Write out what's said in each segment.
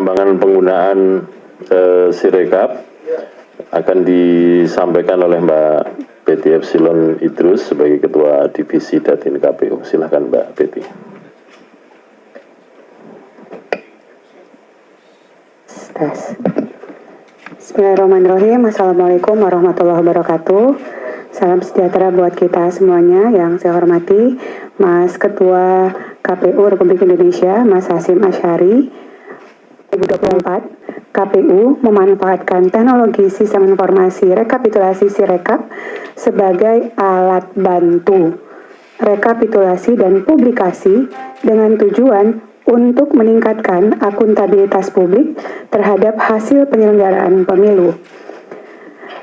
perkembangan penggunaan Sirekap akan disampaikan oleh Mbak Betty Epsilon Idrus sebagai Ketua Divisi Datin KPU. Silakan Mbak Betty. Bismillahirrahmanirrahim. Assalamualaikum warahmatullahi wabarakatuh. Salam sejahtera buat kita semuanya. Yang saya hormati Mas Ketua KPU Republik Indonesia, Mas Hasyim Asyari. 2024, KPU memanfaatkan teknologi sistem informasi rekapitulasi Sirekap sebagai alat bantu rekapitulasi dan publikasi dengan tujuan untuk meningkatkan akuntabilitas publik terhadap hasil penyelenggaraan pemilu.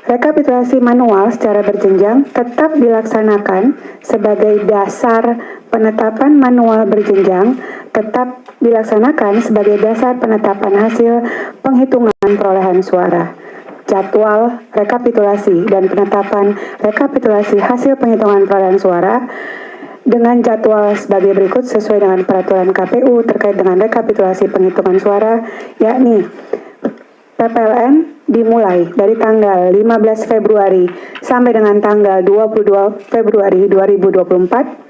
Rekapitulasi manual secara berjenjang tetap dilaksanakan sebagai dasar penetapan manual berjenjang tetap dilaksanakan sebagai dasar penetapan hasil penghitungan perolehan suara. Jadwal rekapitulasi dan penetapan rekapitulasi hasil penghitungan perolehan suara dengan jadwal sebagai berikut sesuai dengan peraturan KPU terkait dengan rekapitulasi penghitungan suara, yakni PPLN dimulai dari tanggal 15 Februari sampai dengan tanggal 22 Februari 2024,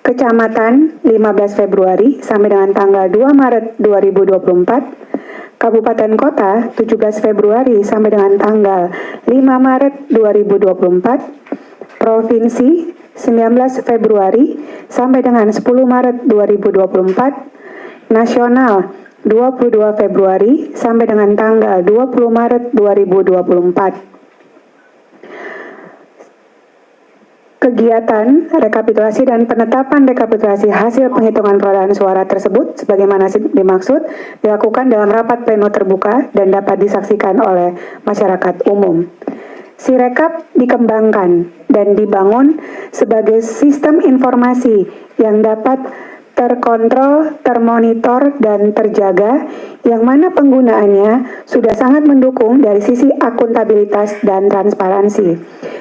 Kecamatan 15 Februari sampai dengan tanggal 2 Maret 2024, Kabupaten Kota 17 Februari sampai dengan tanggal 5 Maret 2024, Provinsi 19 Februari sampai dengan 10 Maret 2024, Nasional 22 Februari sampai dengan tanggal 20 Maret 2024. Kegiatan rekapitulasi dan penetapan rekapitulasi hasil penghitungan perolehan suara tersebut sebagaimana dimaksud dilakukan dalam rapat pleno terbuka dan dapat disaksikan oleh masyarakat umum. Sirekap dikembangkan dan dibangun sebagai sistem informasi yang dapat terkontrol, termonitor, dan terjaga, yang mana penggunaannya sudah sangat mendukung dari sisi akuntabilitas dan transparansi.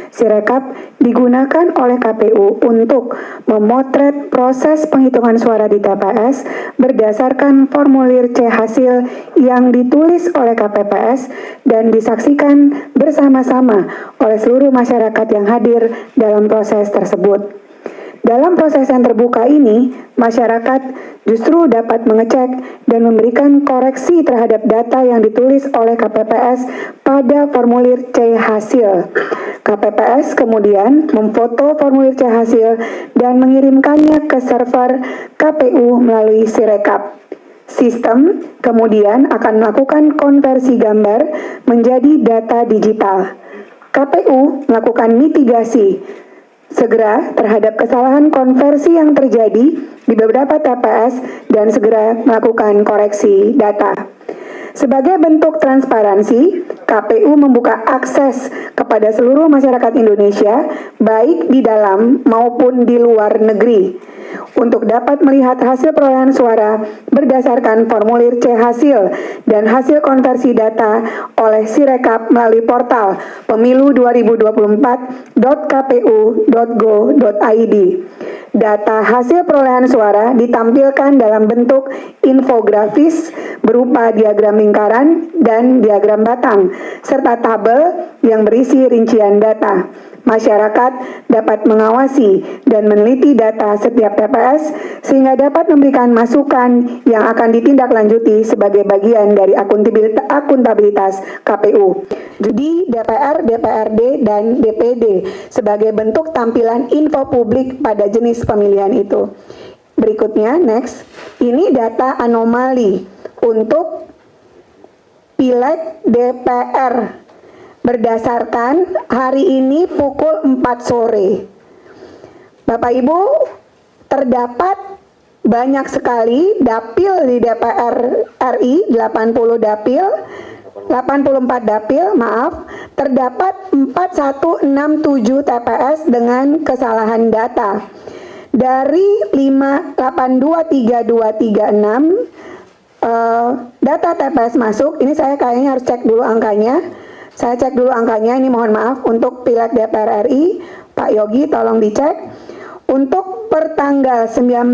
Sirekap digunakan oleh KPU untuk memotret proses penghitungan suara di TPS berdasarkan formulir C hasil yang ditulis oleh KPPS dan disaksikan bersama-sama oleh seluruh masyarakat yang hadir dalam proses tersebut. Dalam proses yang terbuka ini, masyarakat justru dapat mengecek dan memberikan koreksi terhadap data yang ditulis oleh KPPS pada formulir C hasil. KPPS kemudian memfoto formulir C hasil dan mengirimkannya ke server KPU melalui Sirekap. Sistem kemudian akan melakukan konversi gambar menjadi data digital. KPU melakukan mitigasi segera terhadap kesalahan konversi yang terjadi di beberapa TPS dan segera melakukan koreksi data. Sebagai bentuk transparansi, KPU membuka akses kepada seluruh masyarakat Indonesia, baik di dalam maupun di luar negeri, untuk dapat melihat hasil perolehan suara berdasarkan formulir C hasil dan hasil konversi data oleh Sirekap melalui portal pemilu2024.kpu.go.id. Data hasil perolehan suara ditampilkan dalam bentuk infografis berupa diagram lingkaran dan diagram batang, serta tabel yang berisi rincian data. Masyarakat dapat mengawasi dan meneliti data setiap TPS sehingga dapat memberikan masukan yang akan ditindaklanjuti sebagai bagian dari akuntabilitas KPU. Jadi DPR, DPRD, dan DPD sebagai bentuk tampilan info publik pada jenis pemilihan itu. Berikutnya, next, ini data anomali untuk Pileg DPR berdasarkan hari ini pukul 4 sore. Bapak Ibu, terdapat banyak sekali dapil di DPR RI, 84 dapil, terdapat 4167 TPS dengan kesalahan data. Dari 5823236 data TPS masuk, ini saya kayaknya harus cek dulu angkanya. Saya cek dulu angkanya, ini mohon maaf untuk Pileg DPR RI, Pak Yogi tolong dicek. Untuk per tanggal 19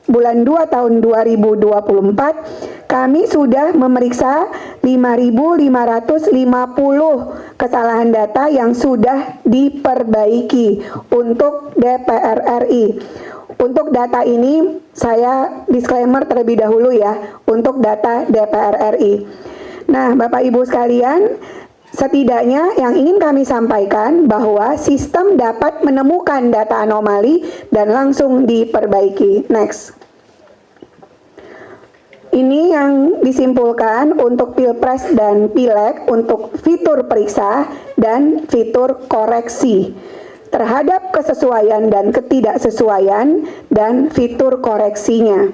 bulan 2 tahun 2024 kami sudah memeriksa 5.550 kesalahan data yang sudah diperbaiki untuk DPR RI. Untuk data ini saya disclaimer terlebih dahulu ya, untuk data DPR RI. Nah, Bapak Ibu sekalian, setidaknya yang ingin kami sampaikan bahwa sistem dapat menemukan data anomali dan langsung diperbaiki. Next. Ini yang disimpulkan untuk Pilpres dan Pileg untuk fitur periksa dan fitur koreksi terhadap kesesuaian dan ketidaksesuaian dan fitur koreksinya.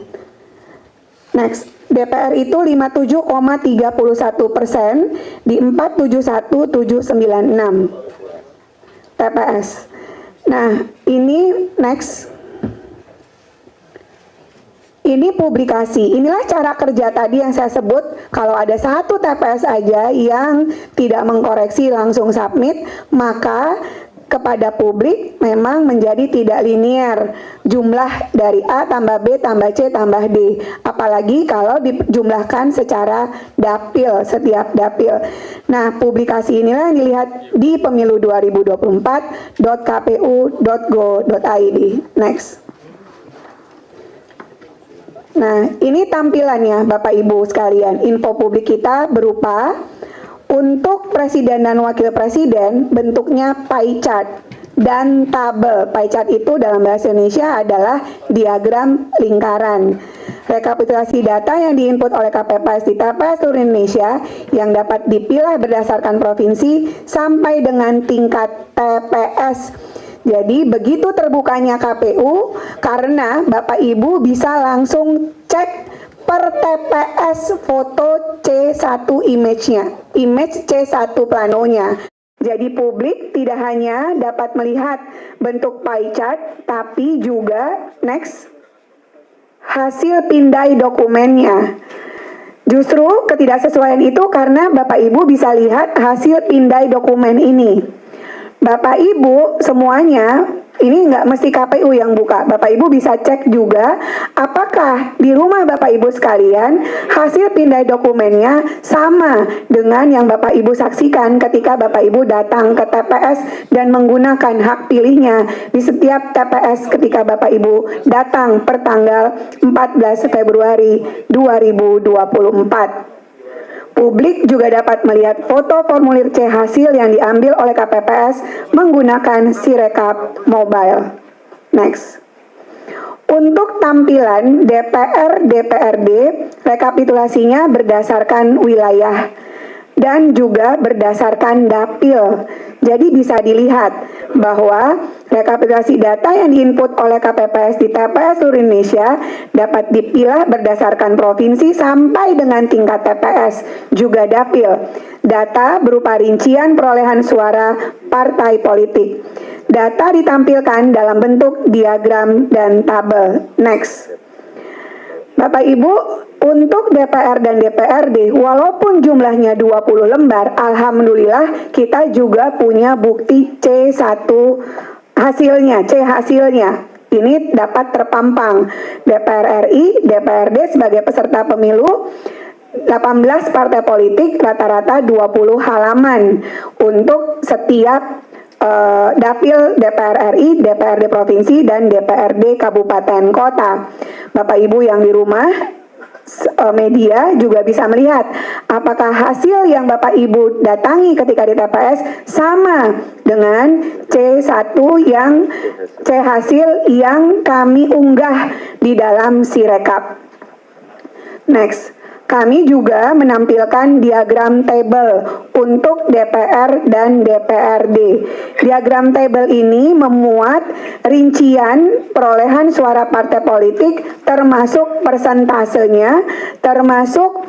Next, DPR itu 57,31% di 471.796 TPS. Nah, ini next. Ini publikasi, inilah cara kerja tadi yang saya sebut, kalau ada satu TPS aja yang tidak mengkoreksi langsung submit, maka kepada publik memang menjadi tidak linear jumlah dari A tambah B tambah C tambah D, apalagi kalau dijumlahkan secara dapil, setiap dapil. Nah, publikasi inilah yang dilihat di pemilu 2024.kpu.go.id. Next. Nah, ini tampilannya Bapak Ibu sekalian. Info publik kita berupa untuk presiden dan wakil presiden bentuknya pie chart dan tabel. Pie chart itu dalam bahasa Indonesia adalah diagram lingkaran. Rekapitulasi data yang diinput oleh KPPS di TPS seluruh Indonesia yang dapat dipilah berdasarkan provinsi sampai dengan tingkat TPS. Jadi begitu terbukanya KPU, karena Bapak Ibu bisa langsung cek per TPS foto C1 image-nya, image C1 planonya. Jadi publik tidak hanya dapat melihat bentuk pie chart, tapi juga next, hasil pindai dokumennya. Justru ketidaksesuaian itu karena Bapak Ibu bisa lihat hasil pindai dokumen ini. Bapak Ibu semuanya, ini nggak mesti KPU yang buka. Bapak Ibu bisa cek juga apakah di rumah Bapak Ibu sekalian hasil pindai dokumennya sama dengan yang Bapak Ibu saksikan ketika Bapak Ibu datang ke TPS dan menggunakan hak pilihnya di setiap TPS ketika Bapak Ibu datang per tanggal 14 Februari 2024. Publik juga dapat melihat foto formulir C hasil yang diambil oleh KPPS menggunakan Sirekap mobile. Next. Untuk tampilan DPR DPRD, rekapitulasinya berdasarkan wilayah dan juga berdasarkan dapil. Jadi bisa dilihat bahwa rekapitulasi data yang diinput oleh KPPS di TPS seluruh Indonesia dapat dipilah berdasarkan provinsi sampai dengan tingkat TPS, juga dapil. Data berupa rincian perolehan suara partai politik. Data ditampilkan dalam bentuk diagram dan tabel. Next. Bapak Ibu, untuk DPR dan DPRD, walaupun jumlahnya 20 lembar, alhamdulillah kita juga punya bukti C1 hasilnya, C hasilnya. Ini dapat terpampang. DPR RI, DPRD sebagai peserta pemilu, 18 partai politik, rata-rata 20 halaman untuk setiap dapil DPR RI, DPRD provinsi, dan DPRD kabupaten kota. Bapak Ibu yang di rumah, media juga bisa melihat apakah hasil yang Bapak Ibu datangi ketika di TPS sama dengan C1 yang C hasil yang kami unggah di dalam Sirekap. Next. Kami juga menampilkan diagram table untuk DPR dan DPRD. Diagram table ini memuat rincian perolehan suara partai politik termasuk persentasenya, termasuk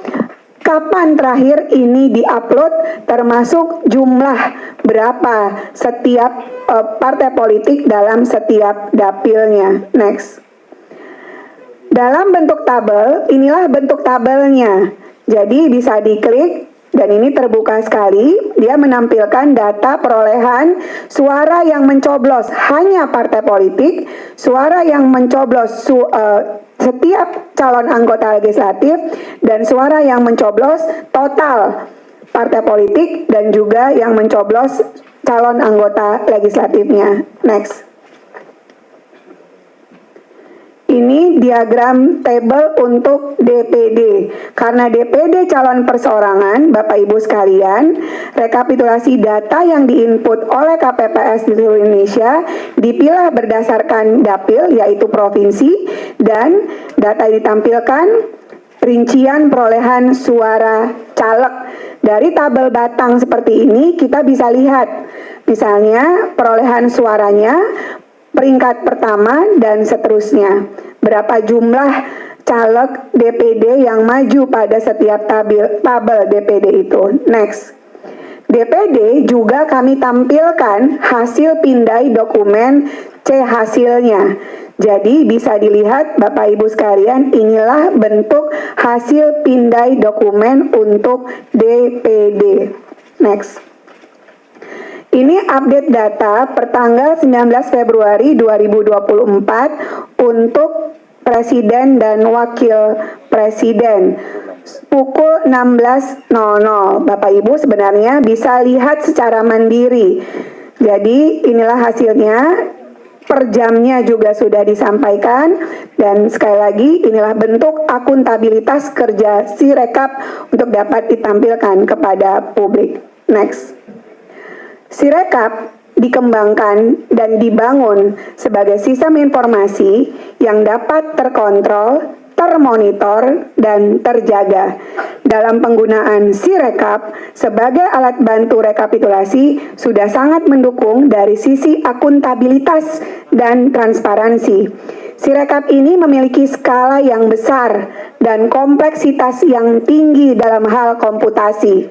kapan terakhir ini diupload, termasuk jumlah berapa setiap partai politik dalam setiap dapilnya. Next. Dalam bentuk tabel, inilah bentuk tabelnya. Jadi bisa diklik dan ini terbuka sekali. Dia menampilkan data perolehan suara yang mencoblos hanya partai politik, suara yang mencoblos setiap calon anggota legislatif dan suara yang mencoblos total partai politik dan juga yang mencoblos calon anggota legislatifnya. Next. Ini diagram tabel untuk DPD. Karena DPD calon perseorangan, Bapak Ibu sekalian, rekapitulasi data yang diinput oleh KPPS di seluruh Indonesia dipilah berdasarkan dapil, yaitu provinsi, dan data yang ditampilkan rincian perolehan suara caleg. Dari tabel batang seperti ini kita bisa lihat, misalnya perolehan suaranya, peringkat pertama dan seterusnya. Berapa jumlah caleg DPD yang maju pada setiap tabel DPD itu. Next. DPD juga kami tampilkan hasil pindai dokumen C hasilnya. Jadi bisa dilihat Bapak Ibu sekalian, inilah bentuk hasil pindai dokumen untuk DPD. Next. Ini update data per tanggal 19 Februari 2024 untuk Presiden dan Wakil Presiden. Pukul 16.00. Bapak Ibu sebenarnya bisa lihat secara mandiri. Jadi inilah hasilnya. Per jamnya juga sudah disampaikan. Dan sekali lagi inilah bentuk akuntabilitas kerja Sirekap untuk dapat ditampilkan kepada publik. Next. Sirekap dikembangkan dan dibangun sebagai sistem informasi yang dapat terkontrol, termonitor, dan terjaga. Dalam penggunaan Sirekap sebagai alat bantu rekapitulasi sudah sangat mendukung dari sisi akuntabilitas dan transparansi. Sirekap ini memiliki skala yang besar dan kompleksitas yang tinggi dalam hal komputasi.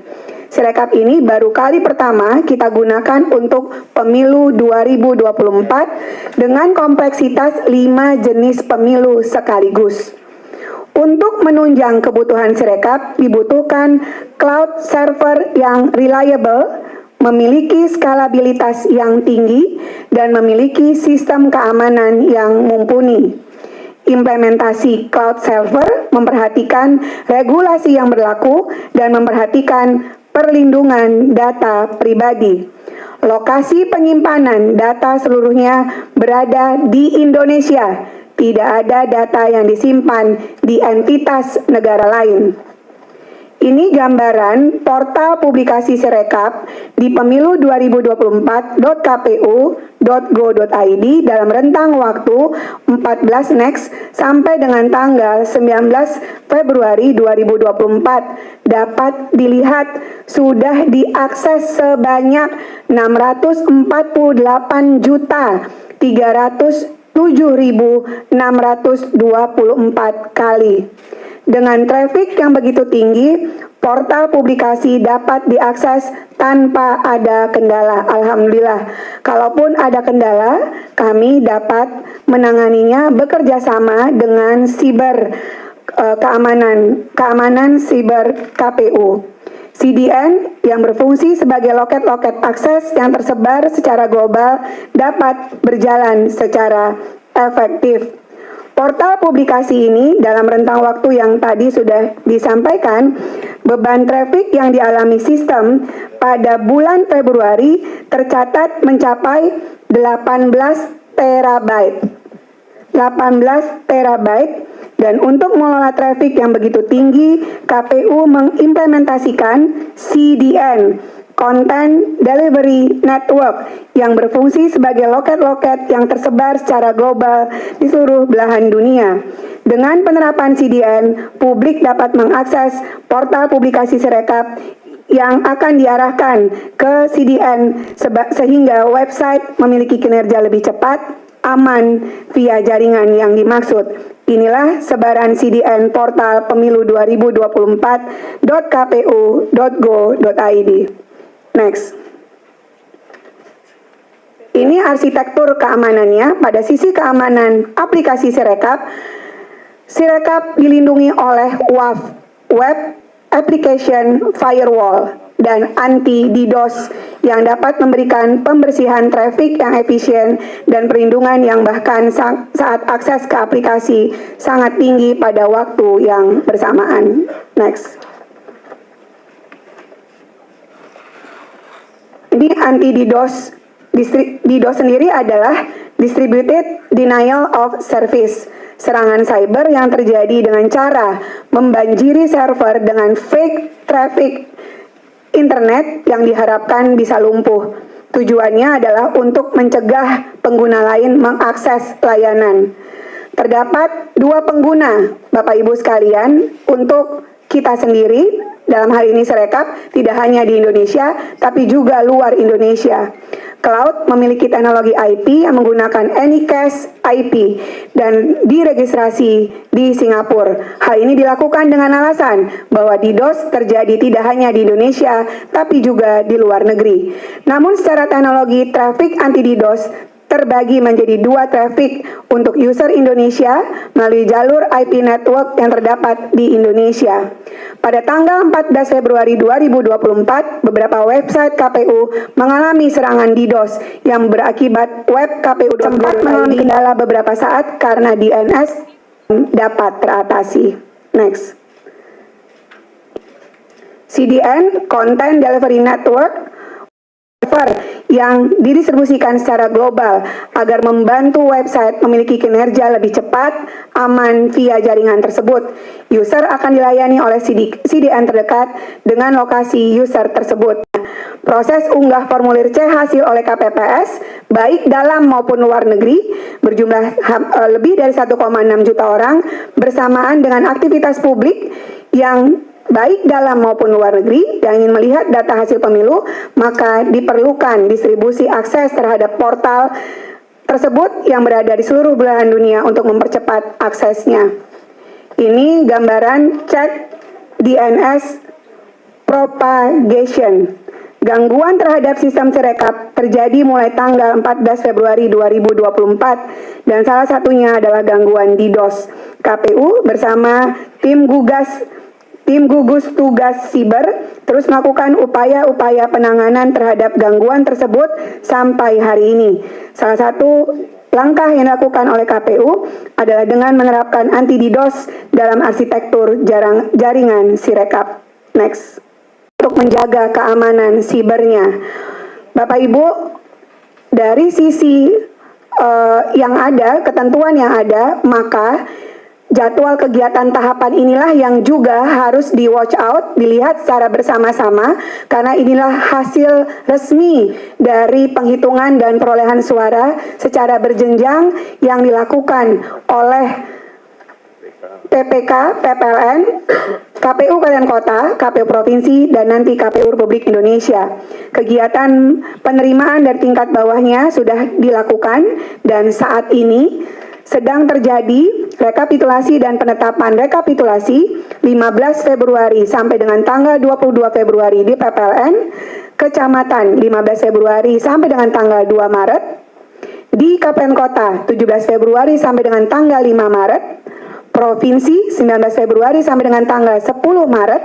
Sirekap ini baru kali pertama kita gunakan untuk pemilu 2024 dengan kompleksitas 5 jenis pemilu sekaligus. Untuk menunjang kebutuhan Sirekap dibutuhkan cloud server yang reliable, memiliki skalabilitas yang tinggi, dan memiliki sistem keamanan yang mumpuni. Implementasi cloud server memperhatikan regulasi yang berlaku dan memperhatikan perlindungan data pribadi. Lokasi penyimpanan data seluruhnya berada di Indonesia. Tidak ada data yang disimpan di entitas negara lain. Ini gambaran portal publikasi Sirekap di pemilu 2024.kpu.go.id dalam rentang waktu 14 Next sampai dengan tanggal 19 Februari 2024 dapat dilihat sudah diakses sebanyak 648.307.624 kali. Dengan traffic yang begitu tinggi, portal publikasi dapat diakses tanpa ada kendala. Alhamdulillah, kalaupun ada kendala, kami dapat menanganinya bekerja sama dengan keamanan siber KPU. CDN yang berfungsi sebagai loket-loket akses yang tersebar secara global dapat berjalan secara efektif. Portal publikasi ini dalam rentang waktu yang tadi sudah disampaikan, beban traffic yang dialami sistem pada bulan Februari tercatat mencapai 18 terabyte. 18 terabyte. Dan untuk mengelola traffic yang begitu tinggi, KPU mengimplementasikan CDN, Content Delivery Network, yang berfungsi sebagai loket-loket yang tersebar secara global di seluruh belahan dunia. Dengan penerapan CDN, publik dapat mengakses portal publikasi Sirekap yang akan diarahkan ke CDN sehingga website memiliki kinerja lebih cepat, aman via jaringan yang dimaksud. Inilah sebaran CDN portal pemilu 2024.kpu.go.id. Next. Ini arsitektur keamanannya. Pada sisi keamanan aplikasi Sirekap, Sirekap dilindungi oleh WAF, Web Application Firewall. dan anti-DDoS yang dapat memberikan pembersihan traffic yang efisien dan perlindungan yang bahkan saat akses ke aplikasi sangat tinggi pada waktu yang bersamaan. Next. Ini anti-DDoS. DDoS sendiri adalah Distributed Denial of Service, serangan cyber yang terjadi dengan cara membanjiri server dengan fake traffic internet yang diharapkan bisa lumpuh. Tujuannya adalah untuk mencegah pengguna lain mengakses layanan. Terdapat dua pengguna, Bapak Ibu sekalian, untuk kita sendiri, dalam hal ini Sirekap, tidak hanya di Indonesia, tapi juga luar Indonesia. Cloud memiliki teknologi IP yang menggunakan Anycast IP dan diregistrasi di Singapura. Hal ini dilakukan dengan alasan bahwa DDoS terjadi tidak hanya di Indonesia, tapi juga di luar negeri. Namun secara teknologi, traffic anti-DDoS terbagi menjadi dua traffic untuk user Indonesia melalui jalur IP network yang terdapat di Indonesia. Pada tanggal 14 Februari 2024, beberapa website KPU mengalami serangan DDoS yang berakibat web KPU sempat mengalami kendala beberapa saat karena DNS dapat teratasi. Next. CDN, Content Delivery Network, yang didistribusikan secara global agar membantu website memiliki kinerja lebih cepat, aman via jaringan tersebut. User akan dilayani oleh CDN terdekat dengan lokasi user tersebut. Proses unggah formulir C hasil oleh KPPS, baik dalam maupun luar negeri, berjumlah lebih dari 1,6 juta orang, bersamaan dengan aktivitas publik yang baik dalam maupun luar negeri yang ingin melihat data hasil pemilu, maka diperlukan distribusi akses terhadap portal tersebut yang berada di seluruh belahan dunia untuk mempercepat aksesnya. Ini gambaran cek DNS propagation. Gangguan terhadap sistem Sirekap terjadi mulai tanggal 14 Februari 2024 dan salah satunya adalah gangguan DDoS. KPU bersama tim gugus tugas siber terus melakukan upaya-upaya penanganan terhadap gangguan tersebut sampai hari ini. Salah satu langkah yang dilakukan oleh KPU adalah dengan menerapkan anti-DDoS dalam arsitektur jaringan Sirekap. Next. Untuk menjaga keamanan sibernya. Bapak Ibu, dari sisi yang ada, ketentuan yang ada, maka jadwal kegiatan tahapan inilah yang juga harus di watch out, dilihat secara bersama-sama, karena inilah hasil resmi dari penghitungan dan perolehan suara secara berjenjang yang dilakukan oleh PPK, PPLN, KPU Kabupaten Kota, KPU Provinsi, dan nanti KPU Republik Indonesia. Kegiatan penerimaan dari tingkat bawahnya sudah dilakukan dan saat ini sedang terjadi rekapitulasi dan penetapan rekapitulasi 15 Februari sampai dengan tanggal 22 Februari di PPLN, Kecamatan 15 Februari sampai dengan tanggal 2 Maret, di Kabupaten Kota 17 Februari sampai dengan tanggal 5 Maret, Provinsi 19 Februari sampai dengan tanggal 10 Maret,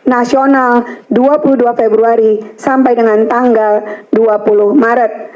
Nasional 22 Februari sampai dengan tanggal 20 Maret.